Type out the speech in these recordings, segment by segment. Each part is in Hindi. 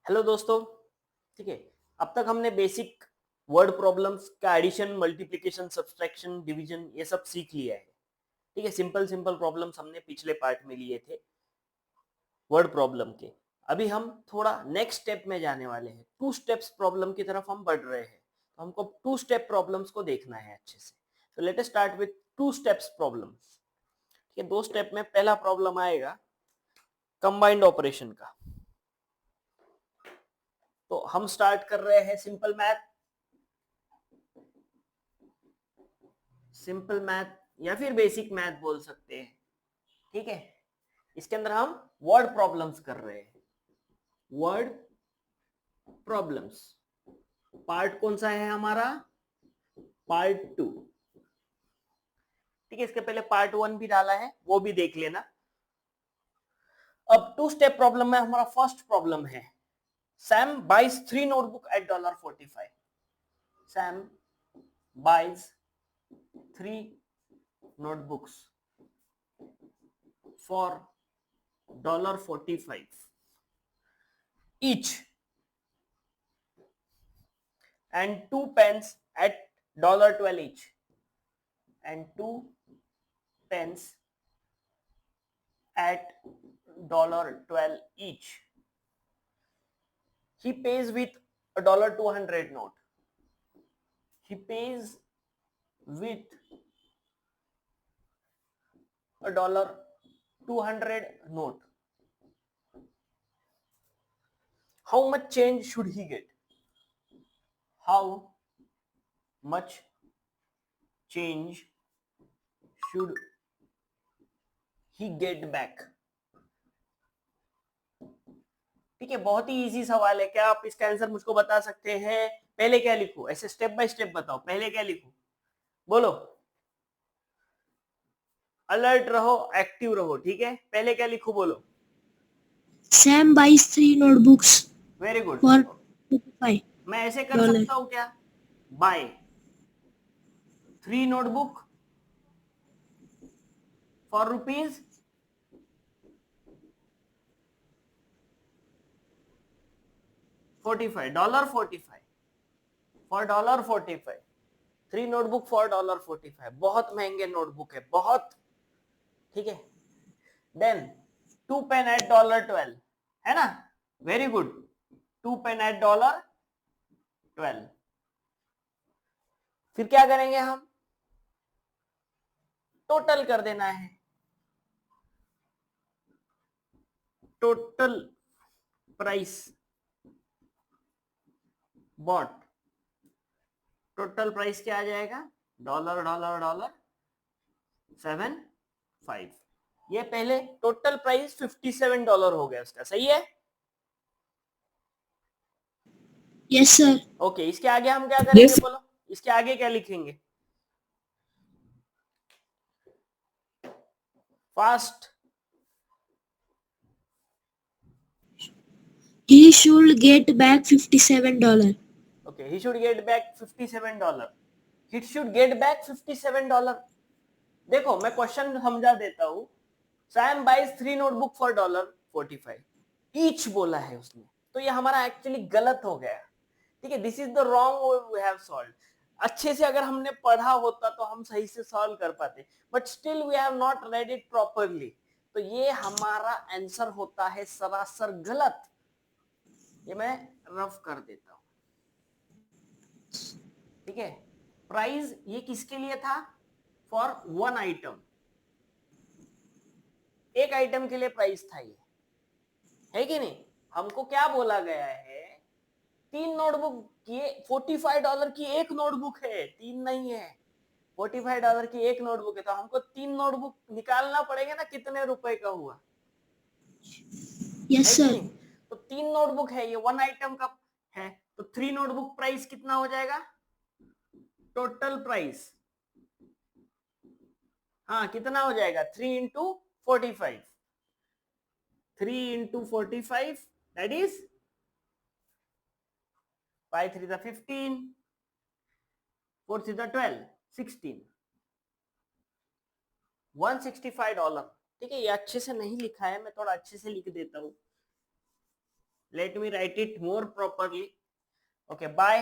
हेलो दोस्तों। ठीक है, अब तक हमने बेसिक वर्ड प्रॉब्लम्स का एडिशन, मल्टीप्लिकेशन, सब्सट्रैक्शन, डिवीजन ये सब सीख लिया है। ठीक है, सिंपल सिंपल प्रॉब्लम्स हमने पिछले पार्ट में लिए थे वर्ड प्रॉब्लम के। अभी हम थोड़ा नेक्स्ट स्टेप में जाने वाले हैं, टू स्टेप्स प्रॉब्लम की तरफ हम बढ़ रहे हैं। तो हमको टू स्टेप प्रॉब्लम्स को देखना है अच्छे से। तो let us start with two steps problems. ठीक है, दो स्टेप में पहला प्रॉब्लम आएगा कंबाइंड ऑपरेशन का। तो हम स्टार्ट कर रहे हैं सिंपल मैथ या फिर बेसिक मैथ बोल सकते हैं। ठीक है, इसके अंदर हम वर्ड प्रॉब्लम्स कर रहे हैं। वर्ड प्रॉब्लम्स पार्ट कौन सा है हमारा? पार्ट 2। ठीक है, इसके पहले पार्ट 1 भी डाला है, वो भी देख लेना। अब टू स्टेप प्रॉब्लम में हमारा फर्स्ट प्रॉब्लम है, Sam buys 3 notebook at $45। Sam buys 3 notebooks for $45 each and 2 pens at $12 each and 2 pens at $12 each. He pays with a $200 note. He pays with a $200 note. How much change should he get? How much change should he get back? ठीक है, बहुत ही इजी सवाल है। क्या आप इसका आंसर मुझको बता सकते हैं? पहले क्या लिखूं? ऐसे स्टेप बाय स्टेप बताओ, पहले क्या लिखूं? बोलो, अलर्ट रहो, एक्टिव रहो। ठीक है, पहले क्या लिखूं? बोलो। Sam buys 3 notebooks very good. for $55. मैं ऐसे कर सकता हूं क्या? Buy 3 notebook for rupees $45 for $45। 3 notebook for $45। बहुत महंगे नोटबुक है, बहुत। ठीक है, देन 2 पेन एट $12 है ना? Very good, 2 pen at $12। फिर क्या करेंगे हम? टोटल कर देना है। Total price bought, total price क्या आ जाएगा? Dollar dollar dollar 75। ये पहले टोटल प्राइस $57 हो गया उसका, सही है? Yes, sir. ओके, इसके आगे हम क्या करेंगे? Yes. बोलो, इसके आगे क्या लिखेंगे? Fast. He should get back $57. Okay, he should get back $57। He should get back $57। देखो, मैं क्वेश्चन समझा देता हूं। Sam buys 3 notebook for $45। Each बोला है उसने, तो ये हमारा एक्चुअली गलत हो गया। ठीक है, this is the wrong we have solve. अच्छे से अगर हमने पढ़ा होता तो हम सही से सॉल्व कर पाते, but still we have not read it properly. तो ये हमारा आंसर होता है सरासर गलत। ये मैं रफ कर देता हूं। ठीक है, प्राइस ये किसके लिए था? फॉर वन आइटम, एक आइटम के लिए प्राइस था ये, है कि नहीं? हमको क्या बोला गया है? 3 नोटबुक, ये $45 की एक नोटबुक है, 3 नहीं है। $45 की एक नोटबुक है, तो हमको 3 नोटबुक निकालना पड़ेगा ना, कितने रुपए का हुआ, Yes, है कि sir. नहीं? तो 3 नोटबुक है, ये वन आइटम का है, तो 3 नोटबुक प्राइस कितना हो जाएगा? टोटल प्राइस, हाँ, कितना हो जाएगा? 3 इंटू 45। 3 into 45, that is 5 3 15, 4 3 12, 16, $165। ठीक है, ये अच्छे से नहीं लिखा है, मैं थोड़ा अच्छे से लिख देता हूं। let me write it more properly. Okay, buy,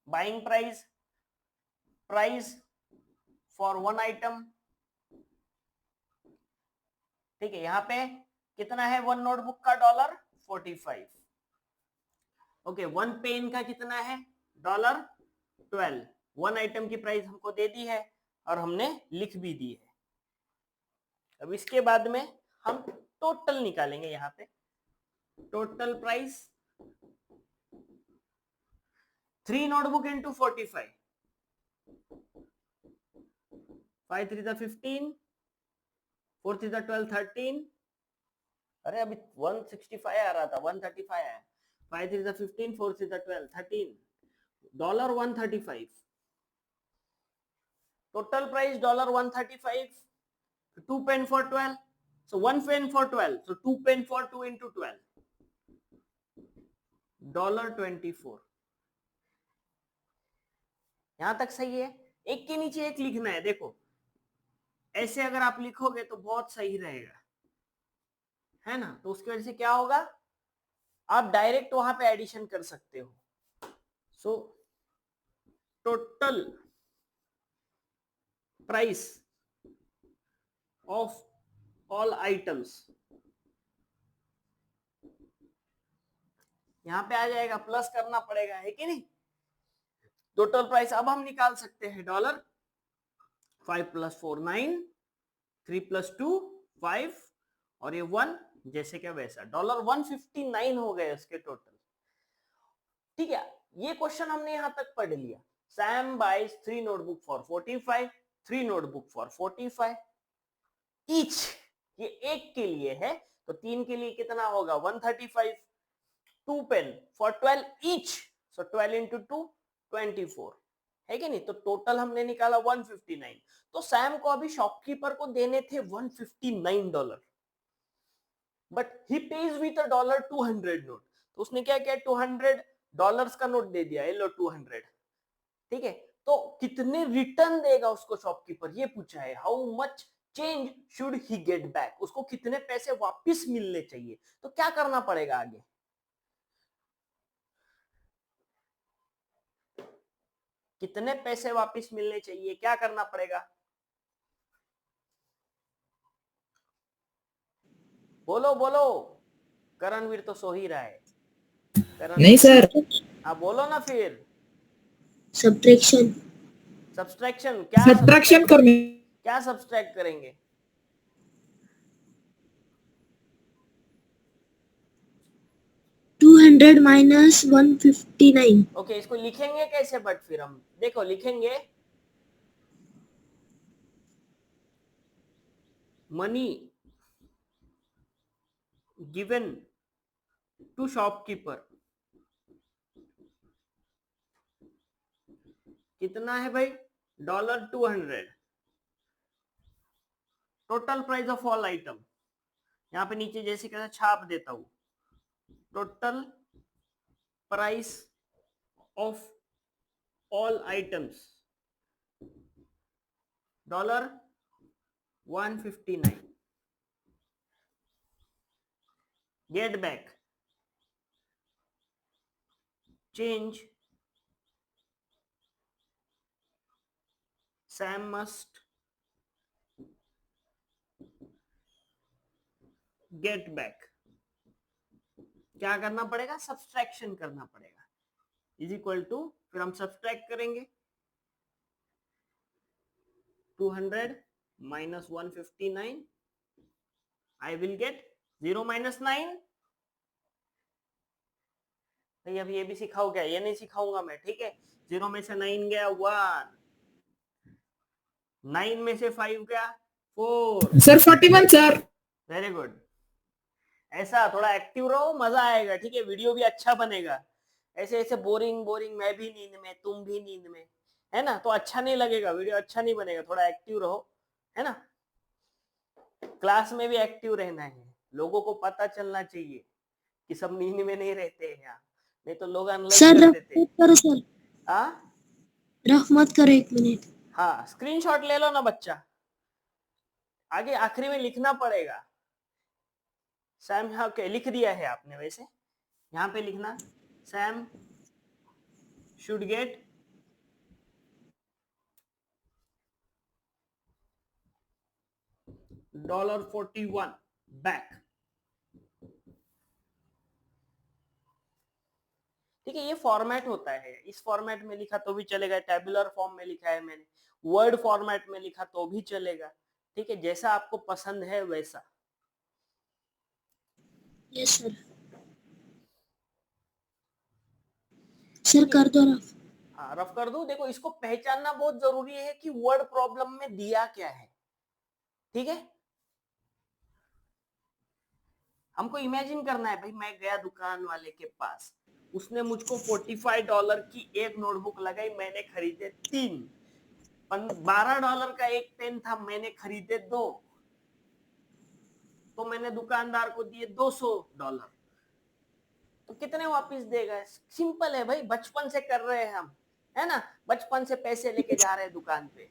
buying price for one item. ठीक है, यहाँ पे कितना है वन नोटबुक का $45. ओके, वन पेन का कितना है $12. वन आइटम की प्राइस हमको दे दी है और हमने लिख भी दी है। अब इसके बाद में हम टोटल निकालेंगे। यहाँ पे टोटल प्राइस 3 नोटबुक इंटू 45, 5 3 15, 4 3 12 13। अरे अभी 165 आ रहा था, 135 आया। 5 3 15, 4 3 12 13, $135। Total price $135, 2 pen for 12, so 1 pen for 12, so 2 pen for 2 into 12, $24। यहां तक सही है। एक के नीचे एक लिखना है। देखो ऐसे अगर आप लिखोगे तो बहुत सही रहेगा, है ना। तो उसकी वजह से क्या होगा, आप डायरेक्ट वहां पे एडिशन कर सकते हो। So total price of all items, यहां पे आ जाएगा, प्लस करना पड़ेगा, है कि नहीं। टोटल प्राइस अब हम निकाल सकते हैं $5 + 4 9, 3 + 2 5 और ये 1 जैसे क्या वैसा $159 हो गए उसके टोटल। ठीक है, ये क्वेश्चन हमने यहां तक पढ़ लिया। Sam buys 3 notebook for 45, 3 notebook for 45 each. ये एक के लिए है तो 3 के लिए कितना होगा 135। 2 pen for 12 each, so 12 into 2 24, है कि नहीं। तो टोटल हमने निकाला 159। तो सैम को अभी शॉपकीपर को देने थे $159, but he page with a $200 note. तो उसने क्या किया, $200 का नोट दे दिया, ये लो 200। ठीक है, तो कितने रिटर्न देगा उसको शॉपकीपर, ये पूछा है। How much change should he get back, उसको कितने पैसे वापस मिलने चाहिए। तो क्या करना पड़ेगा आगे, कितने पैसे वापस मिलने चाहिए, क्या करना पड़ेगा, बोलो बोलो। करणवीर तो सो ही रहा है। नहीं सर, हाँ बोलो ना फिर। सब्ट्रैक्शन। सब्सट्रैक्शन क्या, सब्ट्रैक्शन करने। क्या सब्सट्रैक्ट करेंगे, 200 minus 159। ओके इसको लिखेंगे कैसे, बट फिर हम देखो लिखेंगे मनी गिवन टू शॉपकीपर, कितना है भाई $200। Total price of all item, यहां पे नीचे जैसे कैसे छाप देता हूं, total price of all items $159। Get back change Sam must get back, क्या करना पड़ेगा, सब्सट्रैक्शन करना पड़ेगा, इज इक्वल टू, फिर हम सब्सट्रैक्ट करेंगे 200 minus 159, I will get 0 minus 9। भाई अब ये भी सिखाओ क्या, ये नहीं सिखाऊंगा मैं, ठीक है। 0 में से 9 गया 1, 9 में से 5 गया 4। Sir 41 sir. वेरी गुड, ऐसा थोड़ा एक्टिव रहो, मजा आएगा, ठीक है। वीडियो भी अच्छा बनेगा। ऐसे ऐसे बोरिंग बोरिंग, मैं भी नींद में तुम भी नींद में, है ना, तो अच्छा नहीं लगेगा, वीडियो अच्छा नहीं बनेगा। थोड़ा एक्टिव रहो, है ना। क्लास में भी एक्टिव रहना है, लोगों को पता चलना चाहिए कि सब नींद में नहीं रहते हैं यहाँ, नहीं तो लोग अनलाइक सर कर रफ देते मत करो सर, हाँ रफ मत करो, 1 मिनट। हाँ, स्क्रीनशॉट ले लो ना बच्चा, आगे आखिरी में लिखना पड़ेगा। सैम हाँ, ओके लिख दिया है आपने वैसे, यहाँ पे लिखना सैम शुड गेट $41 बैक। ठीक है, ये फॉर्मेट होता है, इस फॉर्मेट में लिखा तो भी चलेगा, टेबुलर फॉर्म में लिखा है मैंने, वर्ड फॉर्मेट में लिखा तो भी चलेगा। ठीक है, जैसा आपको पसंद है वैसा। Yes sir. सर कर दो रफ। हाँ रफ कर दो। देखो इसको पहचानना बहुत जरूरी है कि वर्ड प्रॉब्लम में दिया क्या है। ठीक है, हमको इमेजिन करना है भाई, मैं गया दुकान वाले के पास, उसने मुझको $45 की एक नोटबुक लगाई, मैंने खरीदे 3। $12 का एक पेन था, मैंने खरीदे 2, तो मैंने दुकानदार को दिए $200। तो कितने वापस देगा? सिंपल है भाई, बचपन से कर रहे हैं हम, है ना। बचपन से पैसे लेके जा रहे हैं दुकान पे,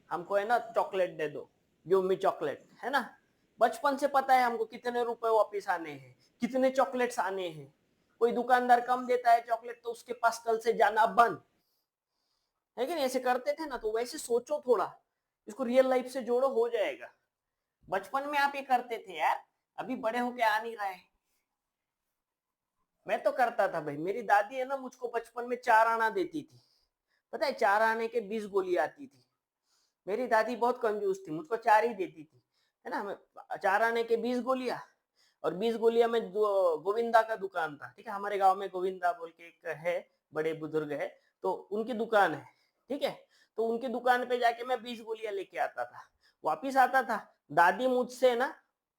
हमको है ना चॉकलेट दे दो, गिव मी चॉकलेट, है ना। बचपन से पता है हमको कितने रुपए वापस आने हैं, कितने चॉकलेट्स आने हैं। कोई दुकानदार कम देता है चॉकलेट तो उसके पास कल से जाना बंद है कि नहीं, ऐसे करते थे ना। तो वैसे सोचो थोड़ा, इसको रियल लाइफ से जोड़ो, हो जाएगा। बचपन में आप ये करते थे यार, अभी बड़े होके आ नहीं रहे। मैं तो करता था भाई, मेरी दादी है ना मुझको बचपन में 4 आना देती थी। पता है 4 आने के 20 गोली आती थी। मेरी दादी बहुत कंजूस थी, मुझको 4 ही देती थी, है ना। 4 आने के 20 गोलियां, और 20 गोलियां में गोविंदा का दुकान था। ठीक है, हमारे गांव में गोविंदा बोल के एक है, बड़े बुजुर्ग है, तो उनकी दुकान है। ठीक है, तो उनकी दुकान पे जाके मैं 20 गोलियां लेके आता था, वापिस आता था। दादी मुझसे ना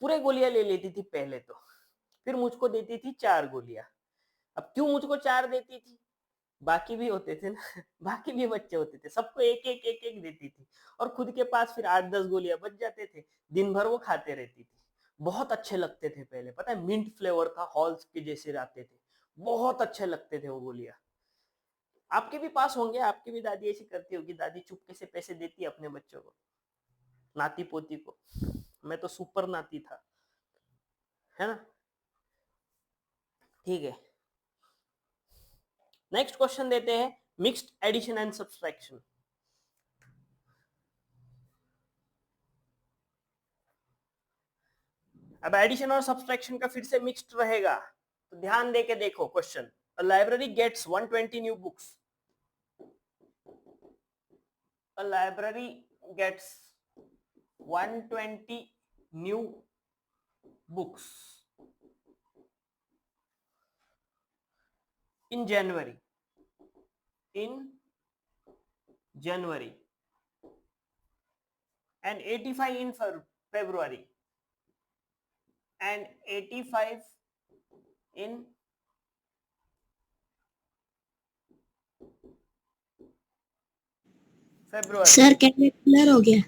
पूरे गोलियां ले लेती थी पहले तो, फिर मुझको देती थी 4 गोलियां। अब क्यों मुझको 4 देती थी? बाकी भी होते थे ना बाकी भी बच्चे होते थे, सबको एक एक एक एक देती थी, और खुद के पास फिर 8-10 गोलियां बच जाते थे। दिन भर वो खाते रहती थी। बहुत अच्छे लगते थे पहले, पता है मिंट फ्लेवर था, हॉल्स के जैसे आते थे, बहुत अच्छे लगते थे वो गोलियां। आपके भी पास होंगे, आपकी भी दादी ऐसी करती होगी, दादी चुपके से पैसे देती है अपने बच्चों को, नाती पोती को। मैं तो सुपर नाती था, है ना। ठीक है, नेक्स्ट क्वेश्चन देते हैं, मिक्स्ड एडिशन एंड सब्सट्रैक्शन। अब एडिशन और सब्सट्रैक्शन का फिर से मिक्स्ड रहेगा, तो ध्यान देके देखो question. A library gets 120 new books. A library gets 120 new books in January and 85 in February and 85 in February। Sir camera clear हो गया?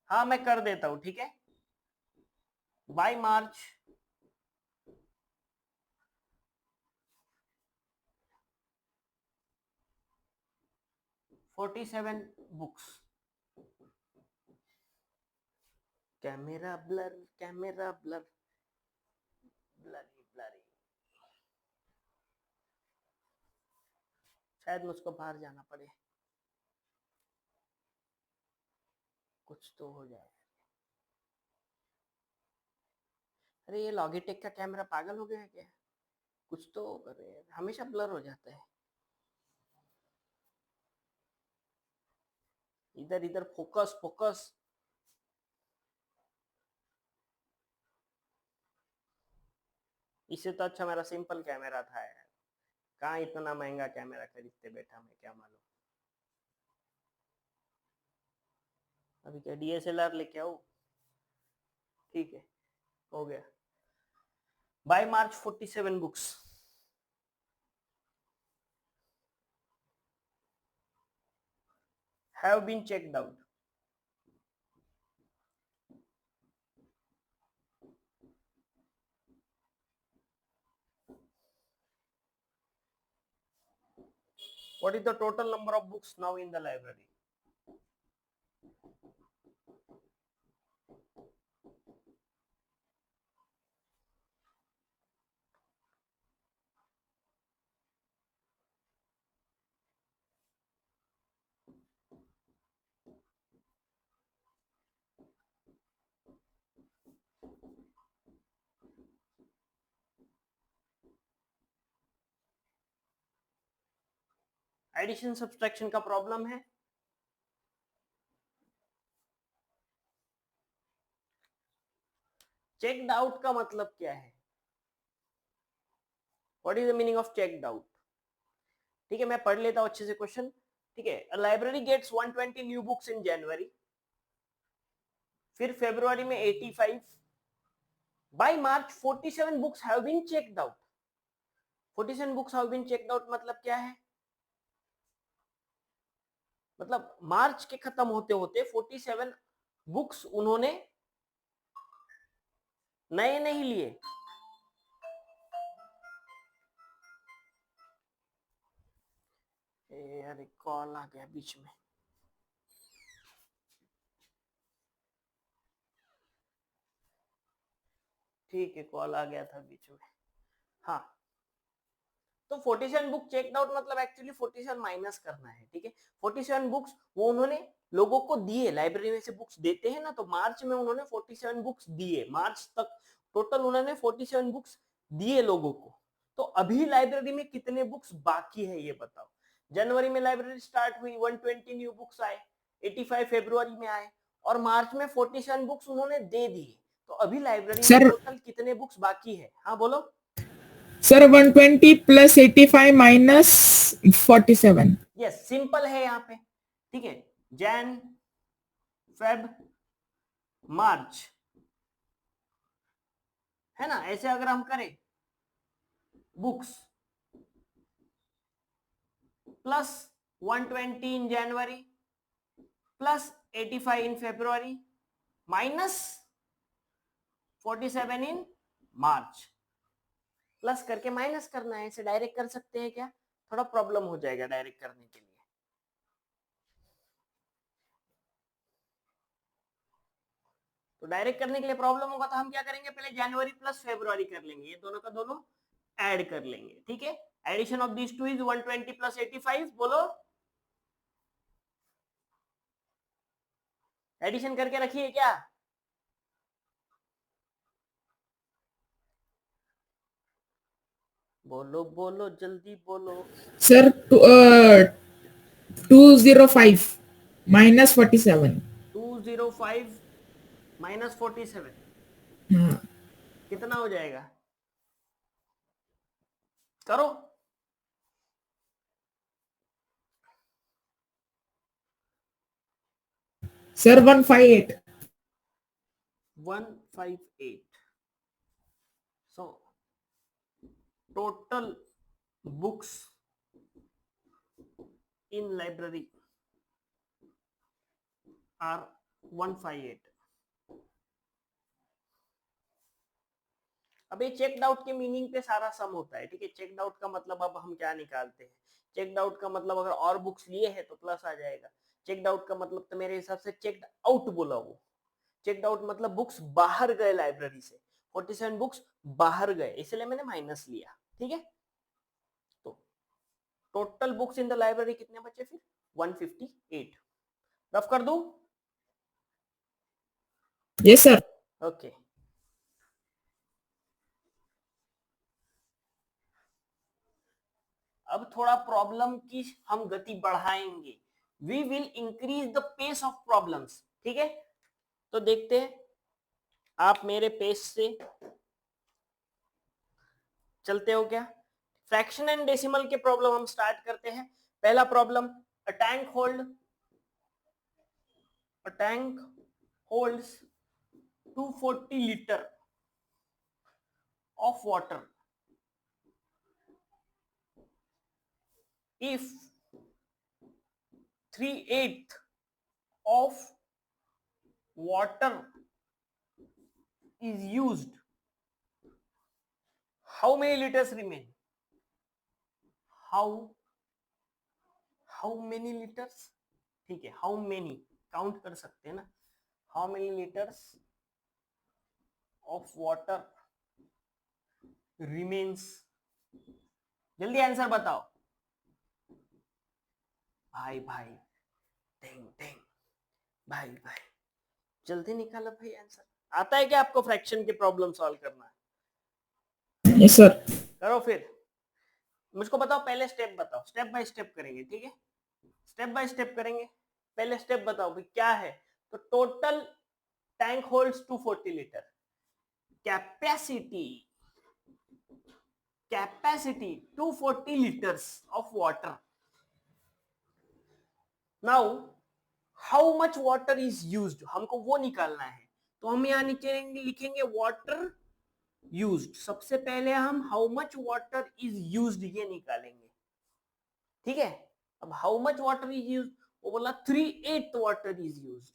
हाँ मैं कर देता हूं, ठीक है। Bye March 47 books. Camera blur, camera blur, blurry blurry. शायद मुझको बाहर जाना पड़े, कुछ तो हो जाए। अरे ये लॉगिटेक का कैमरा पागल हो गया है क्या? कुछ तो करे, हमेशा ब्लर हो जाता है। इधर इधर फोकस फोकस। इससे तो अच्छा मेरा सिंपल कैमरा था यार, कहाँ इतना महंगा कैमरा खरीदते बैठा मैं, क्या मालूम। अभी क्या डीएसएलआर लेके आओ? ठीक है, हो गया। Bye March 47 books have been checked out। What is the total number of books now in the library? Addition subtraction का प्रॉब्लम है? चेक्ड आउट का मतलब क्या है? What is the meaning of checked out? ठीक है, मैं पढ़ लेता हूं अच्छे से क्वेश्चन। ठीक है, library gets 120 new books in January, फिर फरवरी में 85, by March 47 books have been checked out. 47 books have been checked out मतलब क्या है? मतलब मार्च के खत्म होते होते 47 बुक्स उन्होंने नए नहीं लिए। अरे कॉल आ गया बीच में। ठीक है, कॉल आ गया था बीच में। हाँ, तो 47 बुक चेक्ड आउट मतलब एक्चुअली 47 माइनस करना है। ठीक है, 47 बुक्स वो उन्होंने लोगों को दिए, लाइब्रेरी में से बुक्स देते हैं ना, तो मार्च में उन्होंने 47 बुक्स दिए। मार्च तक टोटल उन्होंने 47 बुक्स दिए लोगों को। तो अभी लाइब्रेरी में कितने बुक्स बाकी है ये बताओ। जनवरी में लाइब्रेरी स्टार्ट हुई, 120 न्यू बुक्स आए, 85 फरवरी में आए, और मार्च में 47 बुक्स उन्होंने दे दिए। तो अभी लाइब्रेरी में सर टोटल कितने बुक्स बाकी है? हाँ बोलो sir 120 plus 85 minus 47। Yes, simple है यहाँ पे। ठीक है, जैन फेब मार्च, है ना? ऐसे अगर हम करें बुक्स प्लस 120 इन जनवरी प्लस 85 इन फरवरी माइनस 47 इन मार्च, प्लस करके माइनस करना है। ऐसे डायरेक्ट कर सकते हैं क्या? थोड़ा प्रॉब्लम हो जाएगा डायरेक्ट करने के लिए। तो डायरेक्ट करने के लिए प्रॉब्लम होगा, तो हम क्या करेंगे, पहले जनवरी प्लस फरवरी कर लेंगे, ये दोनों का दोनों ऐड कर लेंगे। ठीक है, addition of this two is 120 plus 85। बोलो, एडिशन करके रखिए क्या? बोलो बोलो जल्दी बोलो। Sir 205 minus 47। 205 माइनस 47 हाँ कितना हो जाएगा? करो। Sir 158। 158। So total books in library are 158। अब ये चेक्ड आउट के मीनिंग पे सारा सम होता है। ठीक है, चेक्ड आउट का मतलब अब हम क्या निकालते हैं? चेक्ड आउट का मतलब अगर और बुक्स लिए हैं तो प्लस आ जाएगा। चेक्ड आउट का मतलब तो मेरे हिसाब से चेक्ड आउट बोला वो। चेक्ड आउट मतलब बुक्स बाहर गए लाइब्रेरी से, 47 बुक्स बाहर गए, इसलिए मैंने माइनस लिया। ठीक है, तो total books in the library कितने बचे फिर? 158। रफ कर दूं? Yes sir. ओके, अब थोड़ा प्रॉब्लम की हम गति बढ़ाएंगे। We will increase the pace of problems. ठीक है, तो देखते हैं, आप मेरे पेस से चलते हो क्या? फ्रैक्शन एंड डेसिमल के प्रॉब्लम हम स्टार्ट करते हैं। पहला problem, a tank holds 240 litre of water if 3/8 of water is used, how many liters remain? how many liters? ठीक है, how many काउंट कर सकते हैं ना, how many liters of water remains? जल्दी आंसर बताओ भाई भाई, टेंग टेंग, भाई भाई जल्दी निकालो भाई आंसर। आता है क्या आपको फ्रैक्शन के प्रॉब्लम सॉल्व करना? Yes sir. करो फिर। मुझको बताओ, पहले स्टेप बताओ, स्टेप बाय स्टेप करेंगे, ठीक है, स्टेप बाय स्टेप करेंगे। पहले स्टेप बताओ भाई क्या है। तो total tank holds 240 litre, capacity 240 liters of water. Now how much water is used, हमको वो निकालना है। तो हम यहाँ लिखेंगे वाटर यूज्ड। सबसे पहले हम how much water is used ये निकालेंगे, ठीक है। अब how much water is used, वो बोला 3/8 water is used,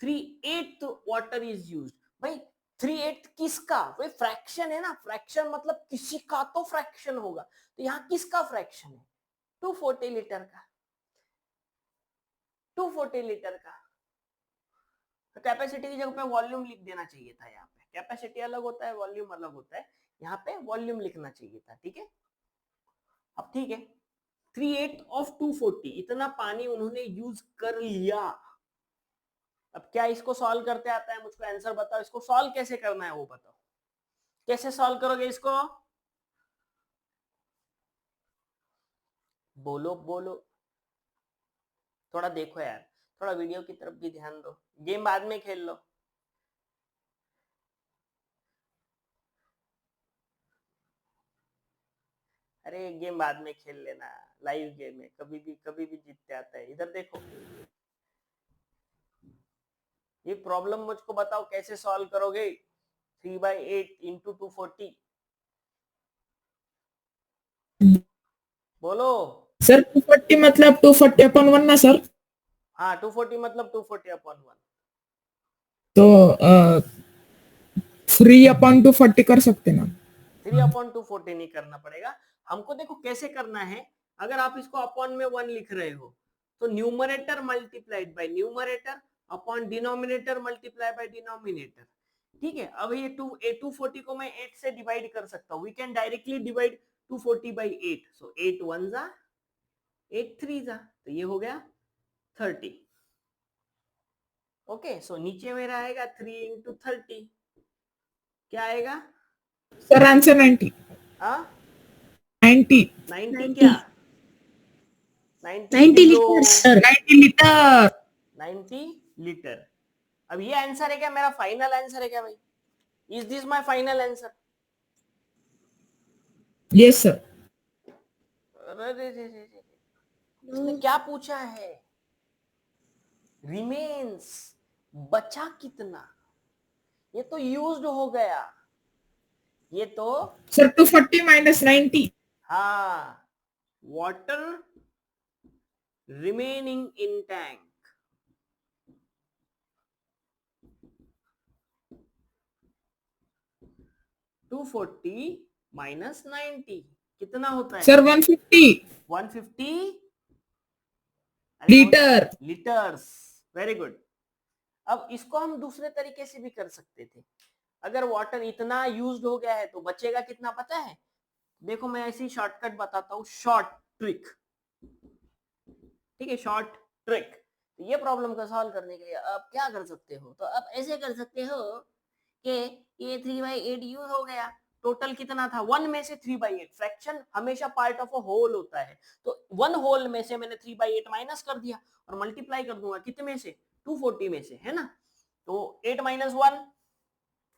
3/8 water is used. भाई 3/8 किसका, वही फ्रैक्शन है ना, फ्रैक्शन मतलब किसी का तो फ्रैक्शन होगा। तो यहाँ किसका फ्रैक्शन है, 240 लीटर का, 240 लीटर का। तो कैपेसिटी की जगह पे वॉल्यूम लिख देना चाहिए था, यहाँ पे कैपेसिटी अलग होता है, वॉल्यूम अलग होता है, यहाँ पे वॉल्यूम लिखना चाहिए था, ठीक है। अब ठीक है, 3/8 ऑफ 240 इतना पानी उन्होंने यूज कर लिया। अब क्या इसको सॉल्व करते आता है, मुझको आंसर बताओ, इसको सॉल्व कैसे करना है वो बताओ, कैसे सॉल्व करोगे इसको, बोलो बोलो, थोड़ा देखो यार, थोड़ा वीडियो की तरफ भी ध्यान दो, गेम बाद में खेल लो। अरे गेम बाद में खेल लेना, लाइव गेम है, कभी भी जीतते आता है। इधर देखो, ये प्रॉब्लम मुझको बताओ कैसे सॉल्व करोगे, 3/8 इंटू 240, बोलो। सर 240 मतलब 240/1 ना सर? हाँ 240 मतलब 240/1। तो 3/240 कर सकते ना? 3/240 नहीं करना पड़ेगा हमको, देखो कैसे करना है। अगर आप इसको अपॉन में 1 लिख रहे हो तो numerator multiplied by numerator upon denominator multiply by denominator, ठीक है। अब ये 240 को मैं 8 से डिवाइड कर सकता हूँ, we can directly divide 240 by 8, so 8 1 जा 8 3 जा, तो ये हो गया 30। ओके, सो नीचे मेरा आएगा 3 इंटू 30, क्या आएगा सर आंसर 90। 90 90 क्या, 90 90 kilo, litre sir. 90 litre. 90 litre. अब ये आंसर है क्या, मेरा फाइनल आंसर है क्या भाई, is this my final answer? Yes sir. इसने क्या पूछा है, रिमेन्स, बचा कितना, ये तो यूज्ड हो गया, ये तो सर 240 माइनस 90। हाँ, वाटर रिमेनिंग इन टैंक, -240 -90 कितना होता है sir 150 150 litre. Litres. Very good. अब इसको हम दूसरे तरीके से भी कर सकते थे, अगर वाटर इतना यूज्ड हो गया है तो बचेगा कितना पता है, देखो मैं ऐसी शॉर्टकट बताता हूँ, शॉर्ट ट्रिक, ठीक है, शॉर्ट ट्रिक। तो ये प्रॉब्लम को सॉल्व करने के लिए आप क्या कर सकते हो, तो आप ऐसे कर सकते हो कि ये 3/8 यूज हो गया, टोटल कितना था 1 में से 3/8, फ्रैक्शन हमेशा पार्ट ऑफ अ होल होता है, तो 1 होल में से मैंने 3/8 माइनस कर दिया और मल्टीप्लाई कर दूंगा कितने में से, 240 में से, है ना। तो 8 - 1,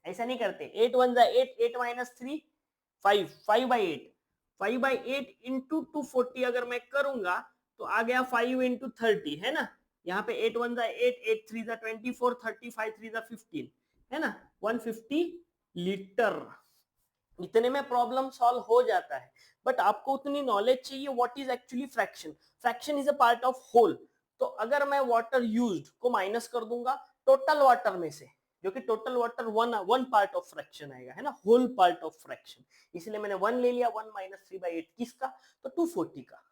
ऐसा नहीं करते, 8 1 जा 8, 8 - 3 5, 5/8, 5/8 इंटू 240 अगर मैं करूंगा तो आ गया 5 इंटू 30, है ना। यहाँ पे 8 1 जा 8, 8 3 जा 24, 30 5 3 जा 15, है ना, 150 लीटर। इतने में प्रॉब्लम सॉल्व हो जाता है, बट आपको उतनी नॉलेज चाहिए what is actually fraction, fraction is a part of whole. तो अगर मैं वाटर यूज्ड को माइनस कर दूंगा टोटल वाटर में से, जो कि total water one part of fraction आएगा, है ना, होल पार्ट ऑफ फ्रैक्शन, इसलिए मैंने 1 ले लिया, 1 - 3/8 किसका, तो 240 का।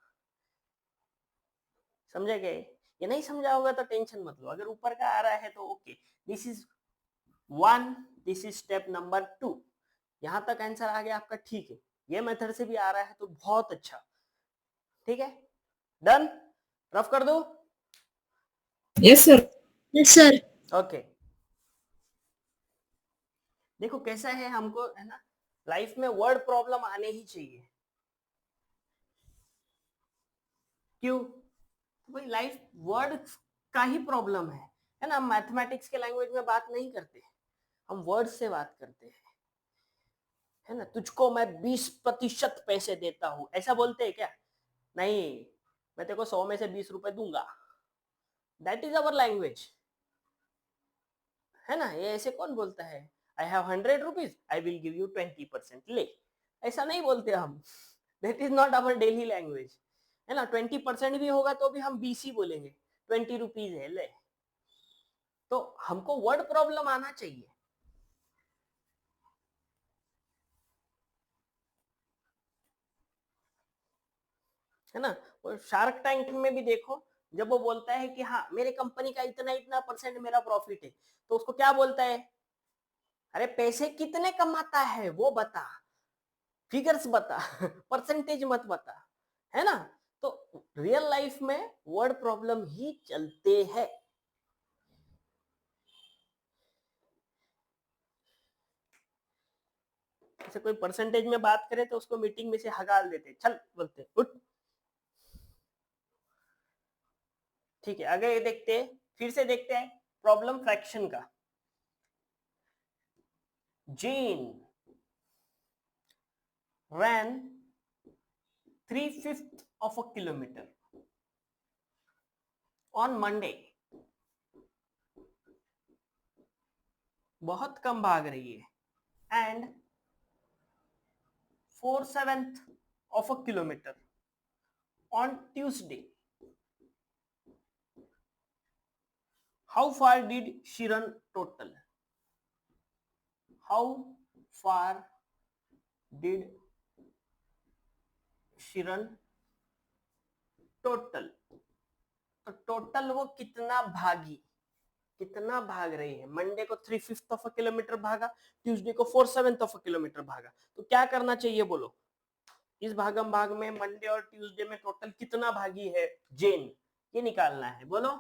समझे गए, ये नहीं समझा होगा तो टेंशन मत लो, अगर ऊपर का आ रहा है तो okay, this is 1, this is step number 2, यहां तक आंसर आ गया आपका, ठीक है। ये मेथड से भी आ रहा है तो बहुत अच्छा, ठीक है, डन, रफ कर दो, yes sir. Yes sir. Okay. देखो कैसा है, हमको है ना लाइफ में वर्ड प्रॉब्लम आने ही चाहिए, क्यों? तो भाई लाइफ वर्ड का ही प्रॉब्लम है ना? हम मैथमेटिक्स के लैंग्वेज में बात नहीं करते, हम वर्ड से बात करते हैं, है ना? तुझको मैं 20% पैसे देता हूं, ऐसा बोलते हैं क्या? नहीं, मैं तेरे को 100 में से 20 रुपए दूंगा। दैट इज अवर लैंग्वेज, है ना? ये ऐसे कौन बोलता है? I have 100 rupees, I will give you 20%, ले। ऐसा नहीं बोलते हम। That is not our daily language, है ना? 20% भी होगा तो भी हम 20 ही बोलेंगे, 20 रुपीज है, ले। तो हमको वर्ड प्रॉब्लम आना चाहिए, है ना? और शार्क टैंक में भी देखो, जब वो बोलता है कि हाँ मेरे कंपनी का इतना इतना % मेरा प्रॉफिट है, तो उसको क्या बोलता है? अरे पैसे कितने कमाता है वो बता, फिगर्स बता, परसेंटेज मत बता, है ना? तो रियल लाइफ में वर्ड प्रॉब्लम ही चलते हैं। जैसे कोई परसेंटेज में बात करे तो उसको मीटिंग में से हगाल देते, चल बोलते उठ। ठीक है, आगे ये देखते हैं, फिर से देखते हैं प्रॉब्लम फ्रैक्शन का। Jane ran 3/5 of a kilometer on Monday. बहुत कम भाग रही है। And 4/7 of a kilometer on Tuesday. How far did she run total? How far did she run total? तो टोटल वो कितना भागी, कितना भाग रही है? मंडे को 3/5 ऑफ अ किलोमीटर भागा, ट्यूसडे को 4/7 ऑफ अ किलोमीटर भागा। तो क्या करना चाहिए बोलो? इस भागम भाग में मंडे और ट्यूसडे में टोटल कितना भागी है जेन, ये निकालना है। बोलो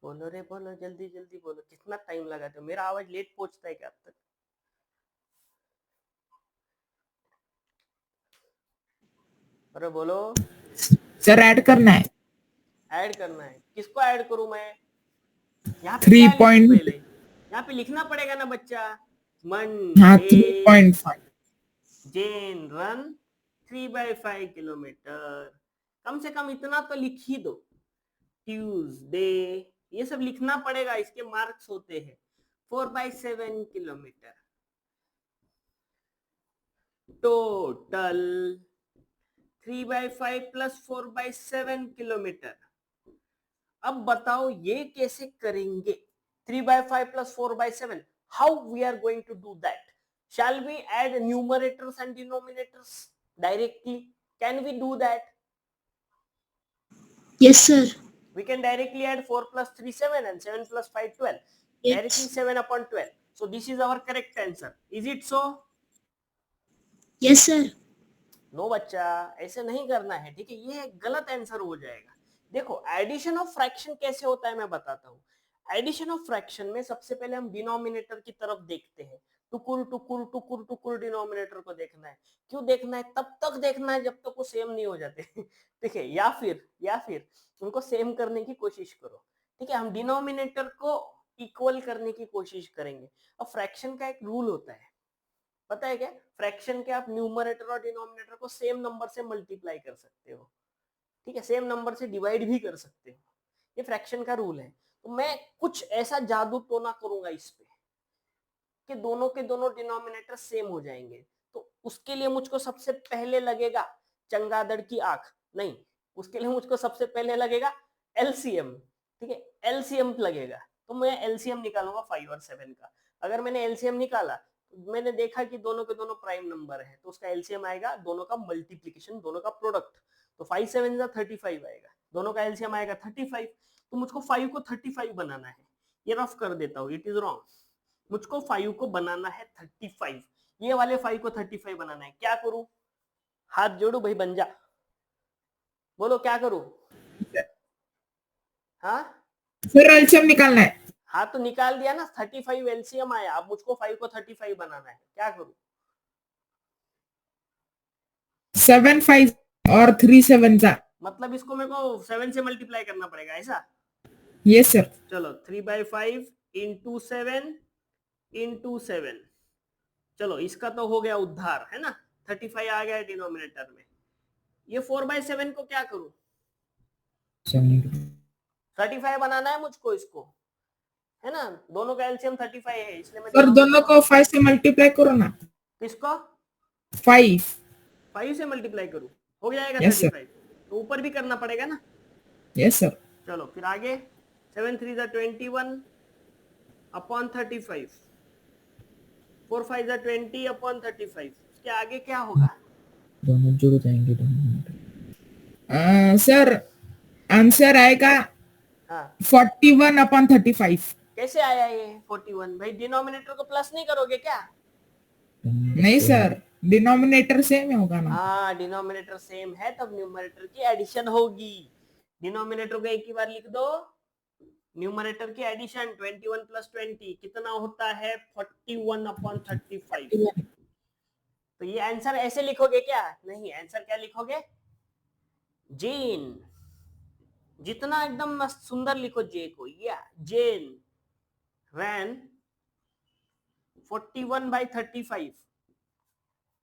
बोलो रे बोलो, जल्दी जल्दी बोलो, कितना टाइम लगाते हो? मेरा आवाज लेट पहुंचता है क्या अब तक? अरे बोलो। सर ऐड करना है। ऐड करना है, किसको ऐड करूं मैं? यहाँ पे 3 क्या लिखूं पॉइंट, पहले? यहाँ पे लिखना पड़ेगा ना बच्चा। हाँ मंडे 3.5। जेन रन 3/5 किलोमीटर, कम से कम इतना तो लिख ही दो। ट्यूसडे, ये सब लिखना पड़ेगा, इसके मार्क्स होते हैं। 4/7 किलोमीटर टोटल, 3/5 प्लस 4/7 किलोमीटर। अब बताओ ये कैसे करेंगे? 3/5 plus 4/7, how we are going to do that? Shall we add numerators and denominators directly? Can we do that? Yes, sir. We can directly add 4 plus 3 7 and 7 plus 5 12. Yes. Directly 7 upon 12. So this is our correct answer. Is it so? Yes, sir. No बच्चा, ऐसे नहीं करना है, ठीक है? ये गलत आंसर हो जाएगा। देखो एडिशन ऑफ फ्रैक्शन कैसे होता है मैं बताता हूँ। एडिशन ऑफ फ्रैक्शन में सबसे पहले हम डिनोमिनेटर की तरफ देखते हैं। टुकुर टुकुर टुकुर टुकुर डिनोमिनेटर को देखना है। क्यों देखना है? तब तक देखना है जब तक वो सेम नहीं हो जाते। ठीक है, या फिर उनको सेम करने की कोशिश करो। ठीक है, हम डिनोमिनेटर को इक्वल करने की कोशिश करेंगे। अब फ्रैक्शन का एक रूल होता है, पता है क्या? फ्रैक्शन के आप न्यूमरेटर और डिनोमिनेटर को सेम नंबर से मल्टीप्लाई कर सकते हो, ठीक है? सेम नंबर से डिवाइड भी कर सकते हो, ये फ्रैक्शन का रूल है। तो मैं कुछ ऐसा जादू टोना करूंगा इस पे कि दोनों के दोनों डिनोमिनेटर सेम हो जाएंगे। तो उसके लिए मुझको सबसे पहले लगेगा चंगादड़ की आंख, नहीं, उसके लिए मुझको सबसे पहले लगेगा एलसीएम। ठीक है, एलसीएम लगेगा, तो मैं एलसीएम निकालूंगा 5 और 7 का। अगर मैंने एलसीएम निकाला, मैंने देखा कि दोनों के दोनों प्राइम नंबर है, तो उसका एलसीएम आएगा दोनों का मल्टीप्लीकेशन, दोनों का प्रोडक्ट। तो 5 7 जा 35 आएगा, दोनों का एलसीएम आएगा 35। तो मुझको 5 को 35 बनाना है। ये रफ कर देता हूँ, इट इज रॉन्ग। मुझको 5 को बनाना है 35, ये वाले 5 को 35 बनाना है। क्या करूं? हाथ जोड़ू भाई, बन जा। बोलो क्या करूं? हाँ, फिर एलसीएम निकालना है। हाँ तो निकाल दिया ना, 35 एलसीएम आया। अब मुझको 5 को 35 बनाना है, क्या करूं? 7 5 और 3 7 जा। मतलब इसको मेरे को 7 से मल्टीप्लाई करना पड़ेगा ऐसा। Yes sir. चलो 3/5 इंटू 7 इंटू 7। चलो इसका तो हो गया उद्धार, है ना। 35 आ गया डिनोमिनेटर में। ये 4/7 को क्या करूं? 35 बनाना है मुझको इसको, है ना। दोनों का एलसीएम 35 है, इसलिए मैं सर दोनों को 5 से मल्टीप्लाई करो ना। किसको 5। 5 से मल्टीप्लाई करूं? हो जाएगा Yes, sir. 35। तो ऊपर भी करना पड़ेगा ना। Yes sir. चलो फिर आगे 7 3 21 अपॉन 35, 4 5 20 अपॉन 35। इसके आगे क्या होगा? दोनों जुड़ जाएंगे सर आंसर आएगा हाँ 41 अपॉन 35। कैसे आया ये 41? भाई डिनोमिनेटर को प्लस नहीं करोगे क्या? नहीं सर, डिनोमिनेटर सेम होगा ना। हाँ डिनोमिनेटर सेम है तब न्यूमरेटर की एडिशन होगी। डिनोमिनेटर को एक ही बार लिख दो, न्यूमरेटर की एडिशन 21 प्लस 20 कितना होता है? 41 अपॉन 35। तो ये आंसर ऐसे लिखोगे क्या? नहीं, आंसर क्या लिखोगे? जेन, जितना एकदम मस्त सुंदर लिखो जे को, या जेन रैन 41/35।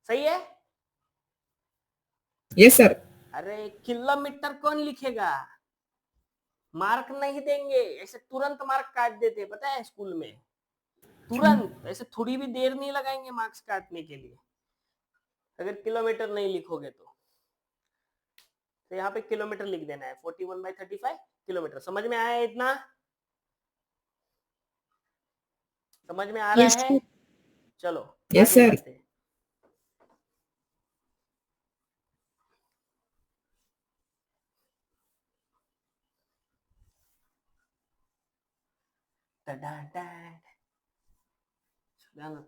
सही है? Yes sir. अरे किलोमीटर कौन लिखेगा? मार्क नहीं देंगे ऐसे, तुरंत मार्क काट देते, पता है स्कूल में। तुरंत ऐसे, थोड़ी भी देर नहीं लगाएंगे मार्क्स काटने के लिए अगर किलोमीटर नहीं लिखोगे तो यहाँ पे किलोमीटर लिख देना है। 41/35 किलोमीटर। समझ में आया? इतना समझ में आ रहा Yes, है? sir. चलो Yes, आगे sir. बढ़ते हैं।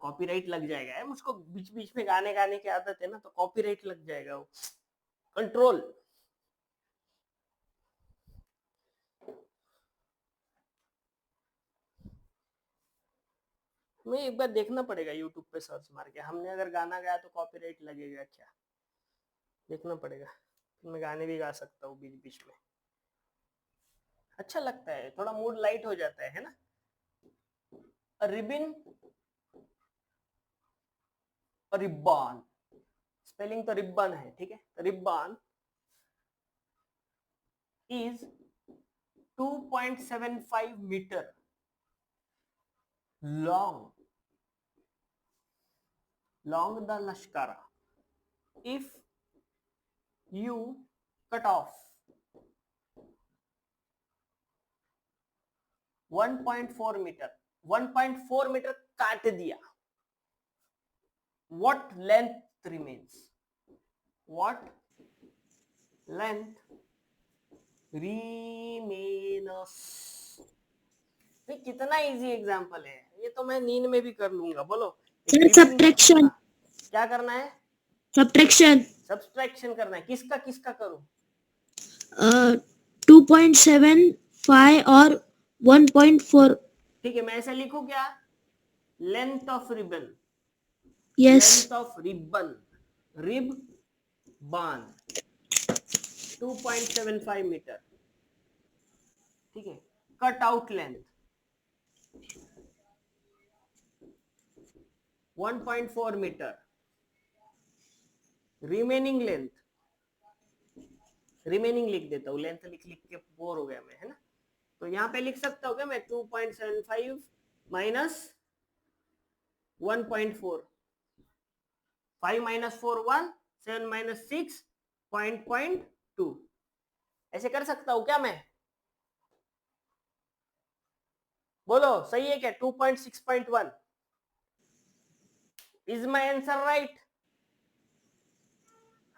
कॉपीराइट लग जाएगा है मुझको, बीच बीच में गाने गाने की आदत है ना, तो कॉपीराइट लग जाएगा वो। कंट्रोल। मैं एक बार देखना पड़ेगा यूट्यूब पे सर्च मार के, हमने अगर गाना गाया तो कॉपीराइट लगेगा क्या, देखना पड़ेगा। मैं गाने भी गा सकता हूँ बीच बीच में, अच्छा लगता है, थोड़ा मूड लाइट हो जाता है ना। रिबिन और रिब्बन, स्पेलिंग तो रिब्बन है, ठीक है। Ribbon is 2.75 metre long the lashkara. If you cut off 1.4 metre, 1.4 metre काट दिया, what length remains? What length remains? कितना इजी एग्जांपल है ये, तो मैं नींद में भी कर लूंगा। बोलो Subtraction. क्या करना है? Subtraction. सब्सट्रैक्शन करना है। किसका किसका करूं? 2.75 और 1.4. ठीक है, मैं ऐसे लिखूं क्या? Length of ribbon, Yes. Length of ribbon, ribbon 2.75 metre, ठीक है। Cut out length 1.4 metre, remaining length, remaining लिख देता हूं, लेंथ लिख लिख के बोर हो गया मैं, है ना। तो यहां पे लिख सकता हूं क्या मैं? 2.75 माइनस 1.4, 5 माइनस 4 1, 7 माइनस 6 0.2, ऐसे कर सकता हूं क्या मैं? बोलो सही है क्या? 2.6.1 इज माई आंसर राइट?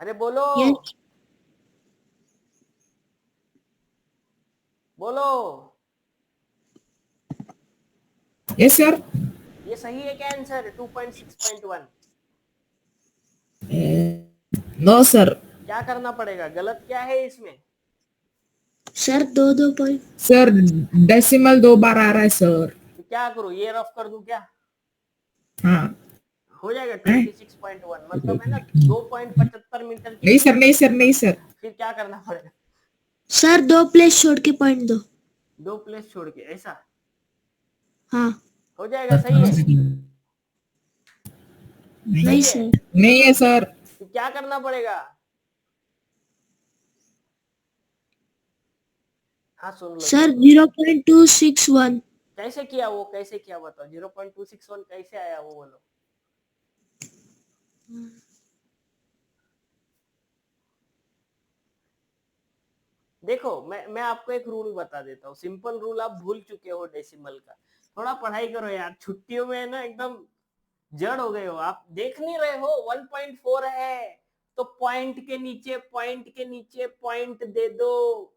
अरे बोलो Yes. बोलो, यस सर। ये सही है क्या आंसर? 2.6.1? No sir. क्या करना पड़ेगा? गलत क्या है इसमें? Sir, 2 point. सर डेसिमल 2 बार आ रहा है सर। तो क्या करूं, ये रफ कर दूं क्या? हाँ हो जाएगा 26.1, मतलब है ना 2.75 मीटर की। नहीं सर, नहीं सर, नहीं सर। फिर क्या करना पड़ेगा? सर 2 प्लेस छोड़ के पॉइंट दो। 2 प्लेस छोड़ के, ऐसा हाँ। हो जाएगा? सही है? नहीं सही है? सर। नहीं है सर। फिर क्या करना पड़ेगा? हाँ सुन लो सर सुन लो। 0.261। कैसे किया वो, कैसे किया बताओ? 0.261 कैसे आया वो बोलो। देखो मैं आपको एक रूल बता देता हूँ, सिंपल रूल, आप भूल चुके हो डेसिमल का। थोड़ा पढ़ाई करो यार, छुट्टियों में ना एकदम जड़ हो गए हो आप, देख नहीं रहे हो 1.4 है तो पॉइंट के नीचे, पॉइंट के नीचे पॉइंट दे दो,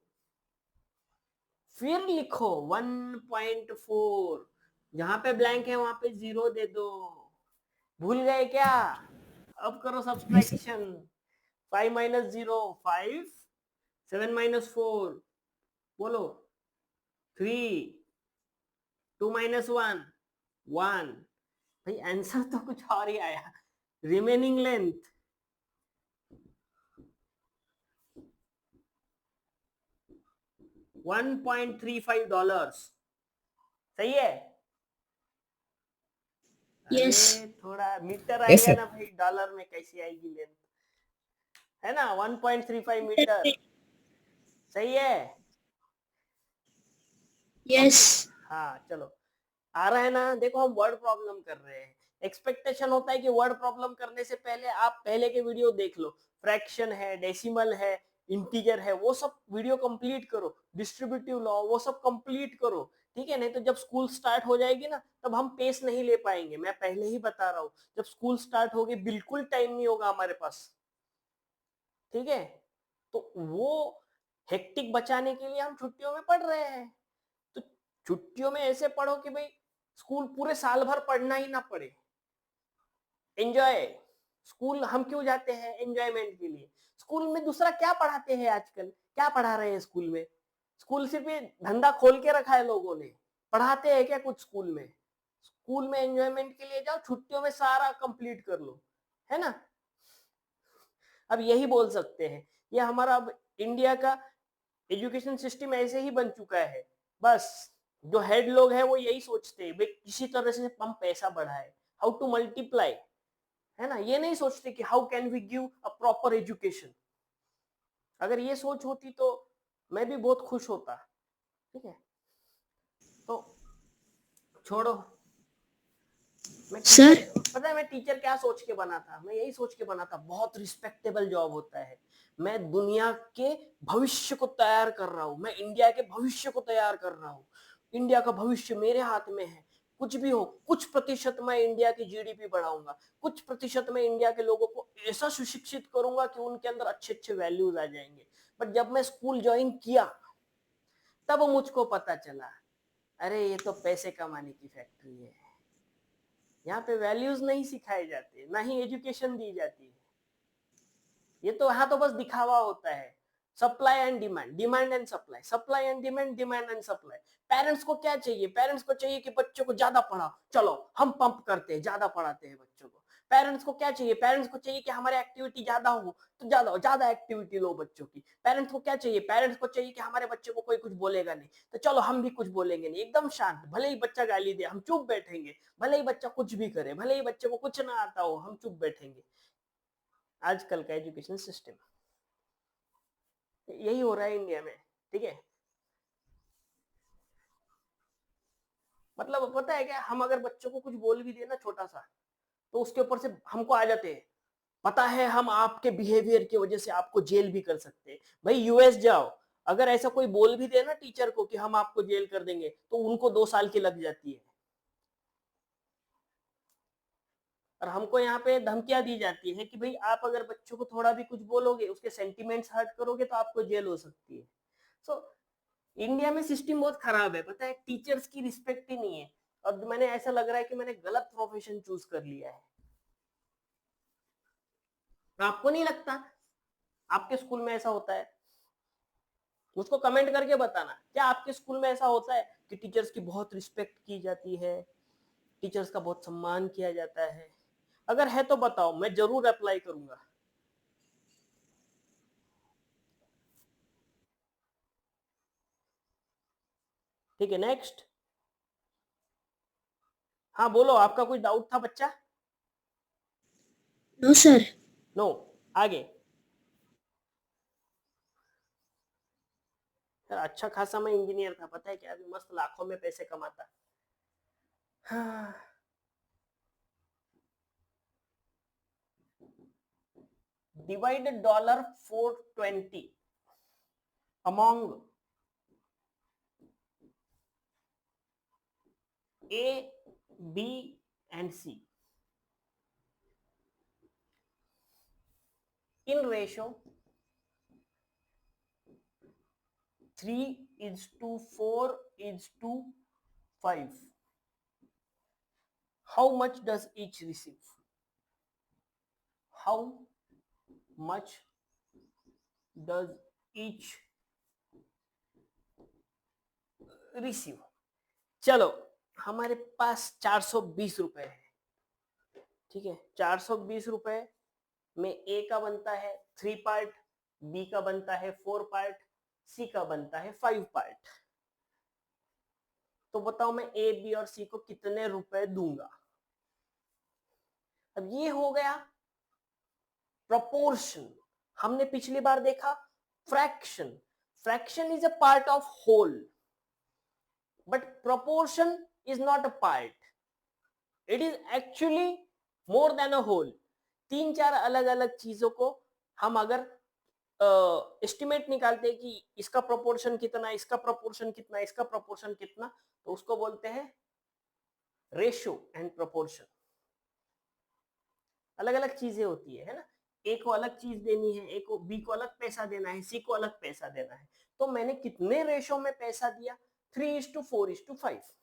फिर लिखो 1.4, जहां पे ब्लैंक है वहां पे 0 दे दो। भूल गए क्या? अब करो नहीं सर। सब्सट्रैक्शन। 5 माइनस 0 5, 7 माइनस 4 बोलो 3, 2 माइनस 1 1। भाई आंसर तो कुछ और ही आया। Remaining length 1.35 dollar. सही है? यस। अरे थोड़ा मीटर यस आएगा सर। ना भाई, डॉलर में कैसी आएगी लेंथ? है ना 1.35 मीटर। सही है? यस। हाँ चलो, आ रहा है ना? देखो हम वर्ड प्रॉब्लम कर रहे हैं। एक्सपेक्टेशन होता है कि वर्ड प्रॉब्लम करने से पहले आप पहले के वीडियो देख लो, फ्रैक्शन है, डेसिमल है, इंटीजर है, वो सब वीडियो कंप्लीट करो, डिस्ट्रीब्यूटिव लॉ वो सब कंप्लीट करो। ठीक है? नहीं तो जब स्कूल स्टार्ट हो जाएगी ना, तब हम पेस नहीं ले पाएंगे। मैं पहले ही बता रहा हूँ, जब स्कूल स्टार्ट होगी बिल्कुल टाइम नहीं होगा हमारे पास। ठीक है? तो वो हेक्टिक बचाने के लिए हम छुट्टियों में पढ़ रहे हैं। तो छुट्टियों में ऐसे पढ़ो कि भाई स्कूल पूरे साल भर पढ़ना ही ना पड़े। एंजॉय। स्कूल हम क्यों जाते हैं? एंजॉयमेंट के लिए। स्कूल में दूसरा क्या पढ़ाते हैं आजकल? क्या पढ़ा रहे हैं स्कूल में? स्कूल सिर्फ ये धंधा खोल के रखा है लोगों ने। पढ़ाते हैं क्या कुछ स्कूल में? स्कूल में एंजॉयमेंट के लिए जाओ, छुट्टियों में सारा कंप्लीट कर लो। है ना? अब यही बोल सकते हैं, ये हमारा अब इंडिया का एजुकेशन सिस्टम ऐसे ही बन चुका है। बस जो हेड लोग हैं वो यही सोचते हैं भाई किसी तरह से हम पैसा बढ़ाए, हाउ टू मल्टीप्लाई। है ना? ये नहीं सोचते कि how can we give a proper education. अगर ये सोच होती तो मैं भी बहुत खुश होता। ठीक है? तो छोड़ो। मैं टीचर, सर पता है मैं टीचर क्या सोच के बना था? मैं यही सोच के बना था बहुत रिस्पेक्टेबल जॉब होता है, मैं दुनिया के भविष्य को तैयार कर रहा हूं, मैं इंडिया के भविष्य को तैयार कर रहा हूं, इंडिया का भविष्य मेरे हाथ में है। कुछ भी हो, कुछ प्रतिशत मैं इंडिया की जीडीपी बढ़ाऊंगा, कुछ प्रतिशत मैं इंडिया के लोगों को ऐसा सुशिक्षित करूंगा कि उनके अंदर अच्छे अच्छे वैल्यूज आ जाएंगे। बट जब मैं स्कूल ज्वाइन किया तब मुझको पता चला, अरे ये तो पैसे कमाने की फैक्ट्री है। यहाँ पे वैल्यूज नहीं सिखाए जाते, ना ही एजुकेशन दी जाती है। ये तो यहाँ तो बस दिखावा होता है। Supply and demand, demand and supply, supply and demand, demand and supply. Parents को क्या चाहिए? पेरेंट्स को चाहिए कि बच्चों को ज्यादा पढ़ाओ, चलो हम पंप करते हैं, ज्यादा पढ़ाते हैं बच्चों को। पेरेंट्स को क्या चाहिए? पेरेंट्स को चाहिए कि हमारी एक्टिविटी ज्यादा हो, तो ज्यादा ज्यादा एक्टिविटी लो बच्चों की। पेरेंट्स को क्या चाहिए? पेरेंट्स को चाहिए कि हमारे बच्चे को कोई कुछ बोलेगा नहीं, तो चलो हम भी कुछ बोलेंगे नहीं, एकदम शांत, भले ही बच्चा गाली दे हम चुप बैठेंगे, भले ही बच्चा कुछ भी करे, भले ही बच्चे को कुछ ना आता हो हम चुप बैठेंगे। आजकल का एजुकेशन सिस्टम यही हो रहा है इंडिया में। ठीक है? मतलब पता है क्या, हम अगर बच्चों को कुछ बोल भी दे ना छोटा सा, तो उसके ऊपर से हमको आ जाते हैं, पता है हम आपके बिहेवियर की वजह से आपको जेल भी कर सकते हैं। भाई यूएस जाओ, अगर ऐसा कोई बोल भी दे ना टीचर को कि हम आपको जेल कर देंगे, तो उनको 2 साल की लग जाती है। और हमको यहाँ पे धमकियां दी जाती है कि भाई आप अगर बच्चों को थोड़ा भी कुछ बोलोगे, उसके सेंटिमेंट्स हर्ट करोगे, तो आपको जेल हो सकती है। सो इंडिया में सिस्टम बहुत खराब है, पता है, टीचर्स की रिस्पेक्ट ही नहीं है। और मैंने ऐसा लग रहा है कि मैंने गलत प्रोफेशन चूज कर लिया है। आपको नहीं लगता आपके स्कूल में ऐसा होता है? मुझको कमेंट करके बताना, क्या आपके स्कूल में ऐसा होता है कि टीचर्स की बहुत रिस्पेक्ट की जाती है, टीचर्स का बहुत सम्मान किया जाता है? अगर है तो बताओ, मैं जरूर अप्लाई करूंगा। ठीक है, नेक्स्ट। हाँ बोलो, आपका कोई डाउट था बच्चा? No sir. नो, आगे। यार अच्छा खासा मैं इंजीनियर था, पता है क्या, अभी मस्त लाखों में पैसे कमाता। हाँ। Divide $420 among A, B and C in ratio 3:4:5. How much does each receive? How much does each receive? चलो, हमारे पास 420 रुपए है। ठीक है, 420 रुपए में ए का बनता है 3 पार्ट, बी का बनता है 4 पार्ट, सी का बनता है 5 पार्ट। तो बताओ मैं ए, बी और सी को कितने रुपए दूंगा? अब ये हो गया प्रोपोर्शन। हमने पिछली बार देखा fraction. Fraction is a part of whole, but proportion is not a part, it is actually more than a whole. 3-4 अलग अलग चीजों को हम अगर एस्टिमेट निकालते हैं कि इसका प्रोपोर्शन कितना, इसका प्रोपोर्शन कितना, इसका प्रोपोर्शन कितना, तो उसको बोलते हैं रेशियो एंड प्रोपोर्शन। अलग अलग चीजें होती है ना। ए को अलग चीज देनी है, ए को, बी को अलग पैसा देना है, सी को अलग पैसा देना है। तो मैंने कितने रेशो में पैसा दिया? 3:4:5।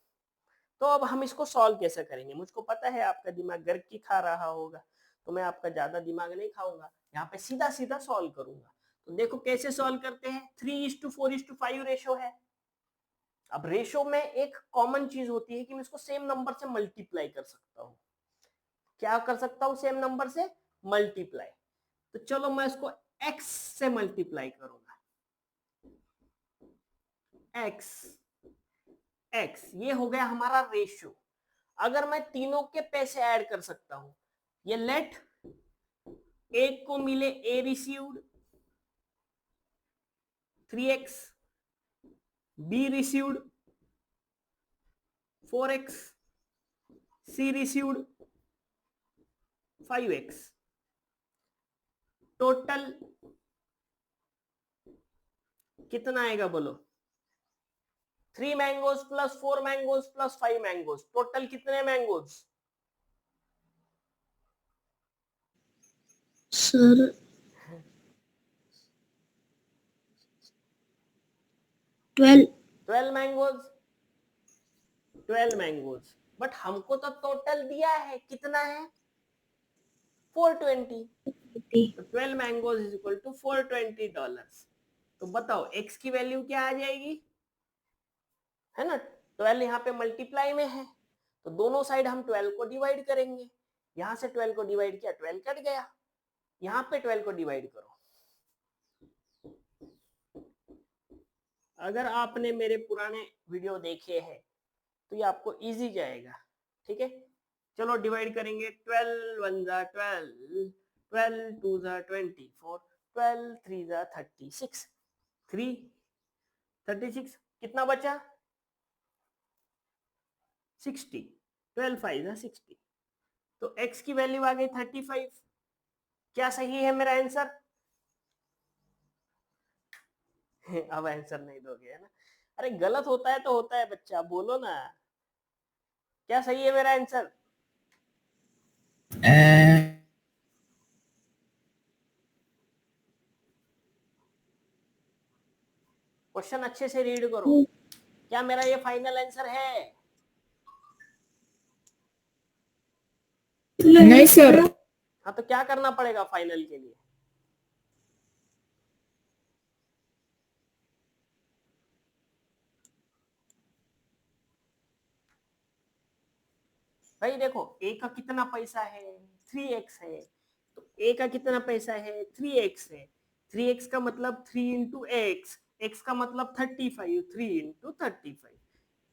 तो अब हम इसको सॉल्व कैसे करेंगे? मुझको पता है आपका दिमाग गर्क की खा रहा होगा, तो मैं आपका ज्यादा दिमाग नहीं खाऊंगा, यहाँ पे सीधा सीधा सॉल्व करूंगा। तो देखो कैसे सॉल्व करते हैं। 3:4:5 रेशो है। अब रेशो में एक कॉमन चीज होती है कि मैं इसको सेम नंबर से मल्टीप्लाई कर सकता हूँ। क्या कर सकता हूँ? सेम नंबर से मल्टीप्लाई। तो चलो मैं इसको x से मल्टीप्लाई करूंगा। x, ये हो गया हमारा रेशियो। अगर मैं तीनों के पैसे ऐड कर सकता हूं, ये लेट एक को मिले A received 3x, B received 4x, C received 5x। Total कितना आएगा बोलो? 3 mangoes plus 4 mangoes plus 5 mangoes, total कितने mangoes? Sir 12। 12 mangoes. 12 mangoes. But हमको तो टोटल दिया है, कितना है? 420। तो 12 मैंगोज इज इक्वल टू $420। तो बताओ x की वैल्यू क्या आ जाएगी? है ना, 12 यहाँ पे मल्टीप्लाई में है, तो दोनों साइड हम 12 को डिवाइड करेंगे। यहां से 12 को डिवाइड किया, 12 कट गया, यहाँ पे 12 को डिवाइड करो। अगर आपने मेरे पुराने वीडियो देखे हैं तो ये आपको इजी जाएगा। ठीक है, चलो डिवाइड करेंगे। 12 1 जा 12, 12 2 जा 24, 12 3 जा 36, 3 36, कितना बचा? 60, 12 5 जा 60। तो x की वैल्यू आ गई 35। क्या सही है मेरा आंसर? अब आंसर नहीं दोगे है ना? अरे गलत होता है तो होता है बच्चा, बोलो ना। क्या सही है मेरा आंसर? क्वेश्चन अच्छे से रीड करो। क्या मेरा ये फाइनल आंसर है? नहीं सर। हाँ, तो क्या करना पड़ेगा फाइनल के लिए? भाई देखो a का कितना पैसा है 3x है, तो a का कितना पैसा है 3x है, 3x का मतलब 3 इंटू x, x का मतलब 35, 3 इंटू 35,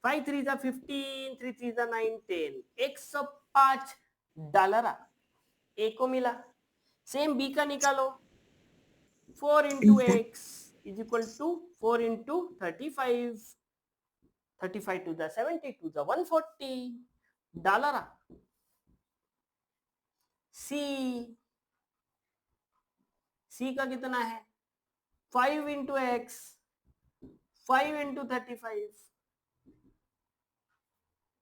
5 3 जा 15, 3 3 जा 9 10, $105 a को मिला। सेम b का निकालो, 4 into x is equal to 4 into 35, 35 to the 70 to the $140। C का कितना है 5 इंटू एक्स, 5 इंटू 35,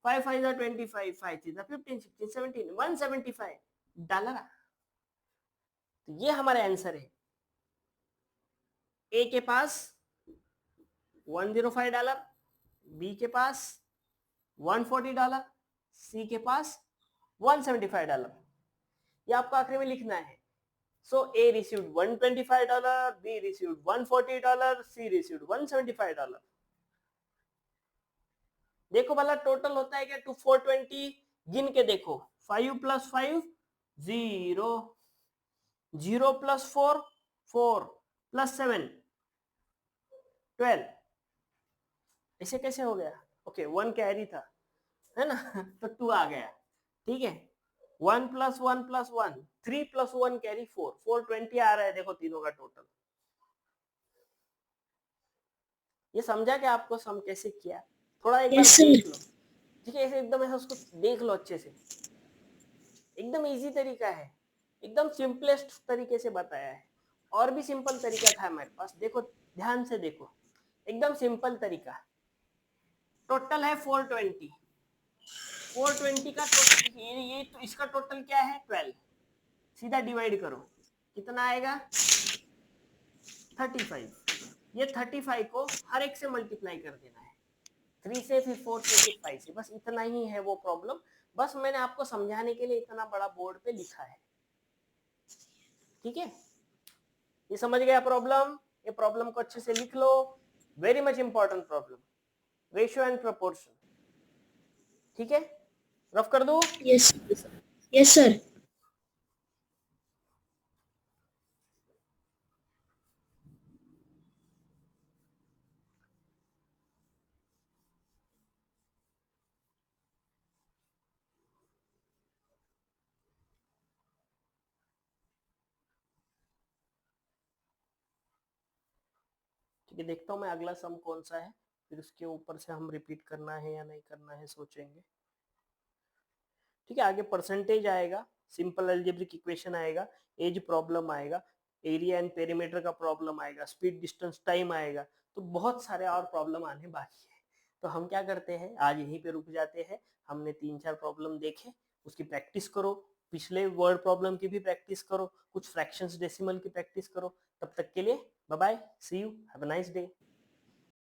5 5 जा 25, 5 3 जा 15, 16 17, $175। तो ये हमारा आंसर है। ए के पास $105, बी के पास $140, सी के पास $175। ये आपको आखिरी में लिखना है। So A received $125, B received $140, C received $175। देखो वाला टोटल होता है क्या 420, गिन के देखो 5 + 5 0, 0 + 4 4 + 7 12। ऐसे कैसे हो गया? ओके 1 कैरी था है ना तो 2 आ गया। ठीक है 1 + 1 + 1 3 + 1 कैरी 4 420 आ रहा है। देखो तीनों का टोटल। ये समझा कि आपको सम कैसे किया? थोड़ा एक बार Yes, sir. देख लो। ठीक है ऐसे एकदम ऐसा उसको देख लो अच्छे से। एकदम इजी तरीका है, एकदम सिंपलेस्ट तरीके से बताया है। और भी सिंपल तरीका था हमारे पास, देखो ध्यान से देखो, एकदम सिंपल तरीका। टोटल है 420, 420 का टोटल ये तो इसका टोटल क्या है 12। सीधा डिवाइड करो कितना आएगा 35। ये 35 को हर एक से मल्टीप्लाई कर देना है, 3 से फिर 4 से फिर 5 से, बस इतना ही है वो प्रॉब्लम। बस मैंने आपको समझाने के लिए इतना बड़ा बोर्ड पे लिखा है। ठीक है ये समझ गया प्रॉब्लम? ये प्रॉब्लम को अच्छे से लिख लो, very much important problem, ratio and proportion. ठीक है रफ कर दो। Yes. Yes, sir. ठीक है देखता हूँ मैं अगला सम कौन सा है, फिर उसके ऊपर से हम रिपीट करना है या नहीं करना है सोचेंगे। ठीक है आगे परसेंटेज आएगा, सिंपल अलजेब्रिक इक्वेशन आएगा, एज प्रॉब्लम आएगा, एरिया एंड पेरीमीटर का प्रॉब्लम आएगा, स्पीड डिस्टेंस टाइम आएगा, तो बहुत सारे और प्रॉब्लम आने बाकी है। तो हम क्या करते हैं आज यहीं पे रुक जाते हैं। हमने 3-4 प्रॉब्लम देखे, उसकी प्रैक्टिस करो, पिछले वर्ड प्रॉब्लम की भी प्रैक्टिस करो, कुछ फ्रैक्शंस डेसिमल की प्रैक्टिस करो। तब तक के लिए bye bye, see you, have a nice day.